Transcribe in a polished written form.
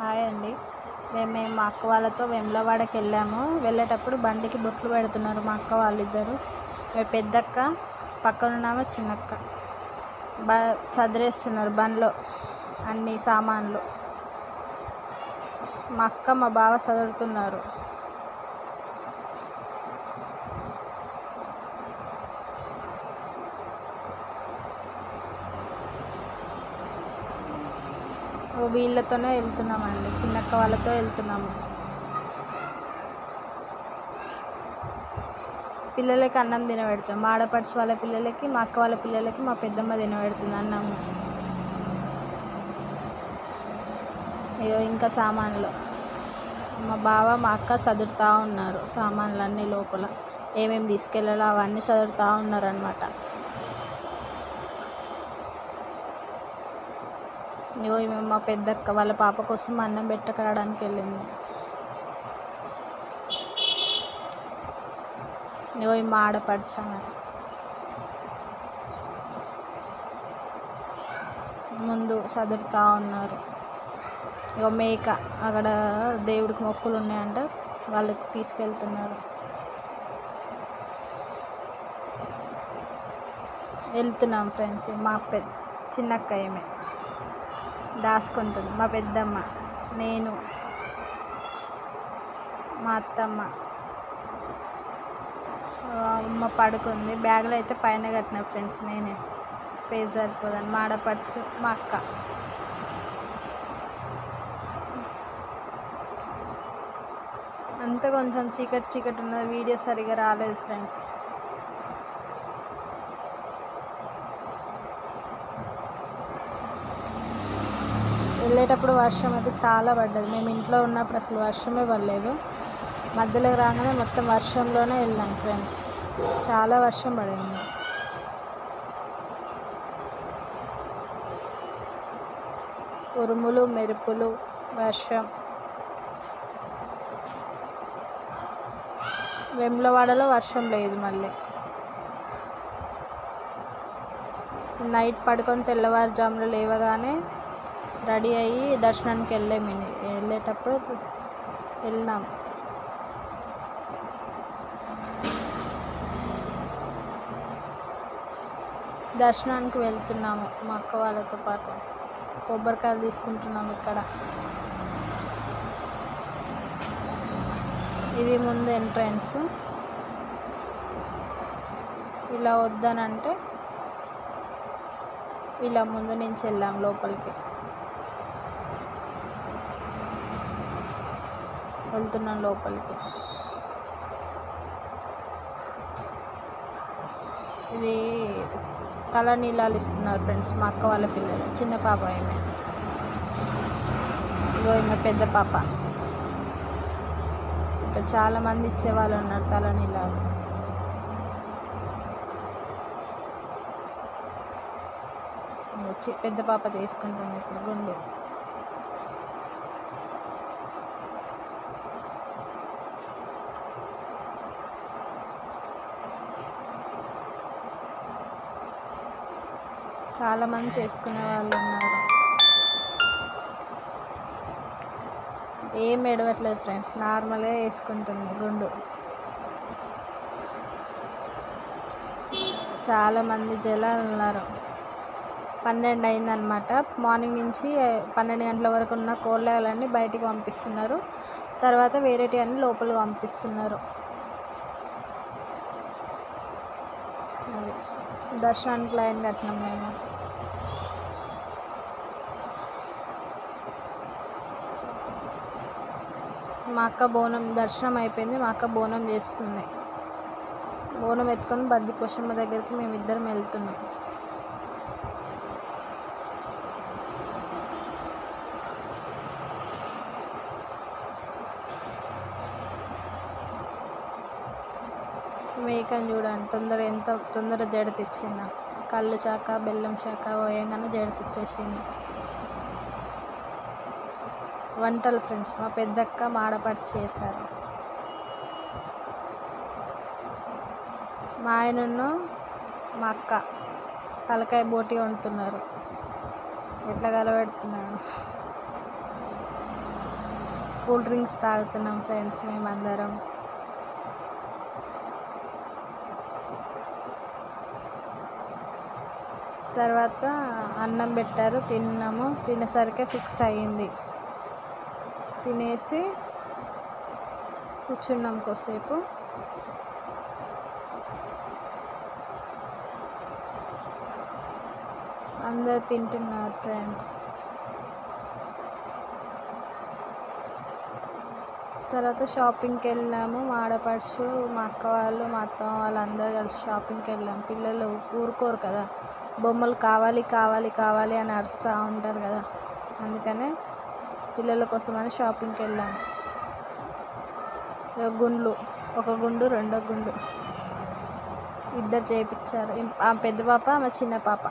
Hi అండి. మేము మా అక్క వాళ్ళతో వేములవాడకి వెళ్ళాము. వెళ్ళేటప్పుడు బండికి బొట్లు పెడుతున్నారు మా అక్క వాళ్ళిద్దరు. పెద్దక్క పక్కనున్నామో చిన్నక్క చదిరేస్తున్నారు బండ్లో అన్ని సామాన్లు. మా అక్క మా బావ చదువుతున్నారు. వీళ్ళతోనే వెళ్తున్నామండి, చిన్నక్క వాళ్ళతో వెళ్తున్నాము. పిల్లలకి అన్నం తినబెడతాం. మా ఆడపడుచు వాళ్ళ పిల్లలకి, మా అక్క వాళ్ళ పిల్లలకి మా పెద్దమ్మ తినబెడుతుంది అన్నము. అయ్యో ఇంకా సామాన్లు మా బావ మా అక్క చదువుతూ ఉన్నారు. సామాన్లు అన్నీ లోపల ఏమేమి తీసుకెళ్ళాలో అవన్నీ చదువుతూ ఉన్నారు అన్నమాట. ఇగో ఈమె మా పెద్దక్క వాళ్ళ పాప కోసం అన్నం పెట్టకరాడానికి వెళ్ళింది. ఇగో ఈ మా ఆడపడుచామె ముందు చదువుతూ ఉన్నారు. ఇగో మేక అక్కడ దేవుడికి మొక్కులు ఉన్నాయంట, వాళ్ళకి తీసుకెళ్తున్నారు. వెళ్తున్నాం ఫ్రెండ్స్. మా చిన్నక్క ఏమే దాచుకుంటుంది, మా పెద్దమ్మ, నేను, మా అత్తమ్మ. అమ్మ పడుకుంది. బ్యాగులో అయితే పైన కట్టిన ఫ్రెండ్స్ నేనే, స్పేస్ సరిపోదని. మా ఆడపడుచు మా అక్క. అంతా కొంచెం చీకటి ఉన్నది, వీడియో సరిగా రాలేదు ఫ్రెండ్స్. వెళ్ళేటప్పుడు వర్షం అయితే చాలా పడ్డది. మేము ఇంట్లో ఉన్నప్పుడు అసలు వర్షమే పడలేదు. మధ్యలో రాగానే మొత్తం వర్షంలోనే వెళ్ళాం ఫ్రెండ్స్. చాలా వర్షం పడింది. ఉరుములు, మెరుపులు, వర్షం. వేములవాడలో వర్షం లేదు. మళ్ళీ నైట్ పడుకొని తెల్లవారుజామున లేవగానే రెడీ అయ్యి దర్శనానికి వెళ్ళేటప్పుడు వెళ్ళాం. దర్శనానికి వెళ్తున్నాము మా అక్క వాళ్ళతో పాటు. కొబ్బరికాయలు తీసుకుంటున్నాము ఇక్కడ. ఇది ముందు ఎంట్రన్స్. ఇలా వద్దనంటే ఇలా ముందు నుంచి వెళ్ళాం లోపలికి. వెళ్తున్నాం లోపలికి. ఇది తల నీళ్ళాలు ఇస్తున్నారు ఫ్రెండ్స్ మా అక్క వాళ్ళ పిల్లలు. చిన్న పాప ఏమే, ఇగో ఈమె పెద్ద పాప. ఇక్కడ చాలామంది ఇచ్చేవాళ్ళు ఉన్నారు తల నీళ్ళాలు. పెద్ద పాప చేసుకుంటుంది ఇప్పుడు గుండు. చాలామంది చేసుకునే వాళ్ళు ఉన్నారు. ఏం ఎడవట్లేదు ఫ్రెండ్స్, నార్మల్గా వేసుకుంటుంది గుండు. చాలామంది జనాలు ఉన్నారు. 12 అయిందనమాట. మార్నింగ్ నుంచి 12 గంటల వరకు ఉన్న కోళ్ళన్నీ బయటికి పంపిస్తున్నారు. తర్వాత వేరేటి అన్ని లోపలికి పంపిస్తున్నారు. అది దర్శనానికి లైన్ కట్టినాం మేము. మా అక్క బోనం దర్శనం అయిపోయింది. మా అక్క బోనం చేస్తుంది. బోనం ఎత్తుకొని బద్దిపోషమ్మ దగ్గరికి మేమిద్దరం వెళ్తున్నాం. మేకని చూడండి, ఎంత తొందర జడ తెచ్చిందా. కళ్ళు చాక బెల్లం శాక పోయంగానే జడ తెచ్చేసింది. వంటలు ఫ్రెండ్స్ మా పెద్దక్క మా ఆడపడుచు చేశారు. మా ఆయనను మా అక్క తలకాయ బోటి వండుతున్నారు. ఎట్లా కలబెడుతున్నాడు. కూల్ డ్రింక్స్ తాగుతున్నాం ఫ్రెండ్స్ మేమందరం. తర్వాత అన్నం పెట్టారు, తిన్నాము. తినేసరికి 6 అయ్యింది. తినేసి కూర్చున్నాం కొద్దిసేపు. అందరు తింటున్నారు ఫ్రెండ్స్. తర్వాత షాపింగ్కి వెళ్ళాము. మా ఆడపడుచు, మా అక్క వాళ్ళు, మా అత్తమ్మ వాళ్ళు అందరూ కలిసి షాపింగ్కి వెళ్ళాము. పిల్లలు ఊరుకోరు కదా, బొమ్మలు కావాలి కావాలి కావాలి అని అరుస్తూ ఉంటారు కదా, అందుకనే పిల్లల కోసమని షాపింగ్కి వెళ్ళాము. గుండ్లు, ఒక గుండు, రెండో గుండు ఇద్దరు చేయించారు. ఆ పెద్ద పాప, మా చిన్న పాప.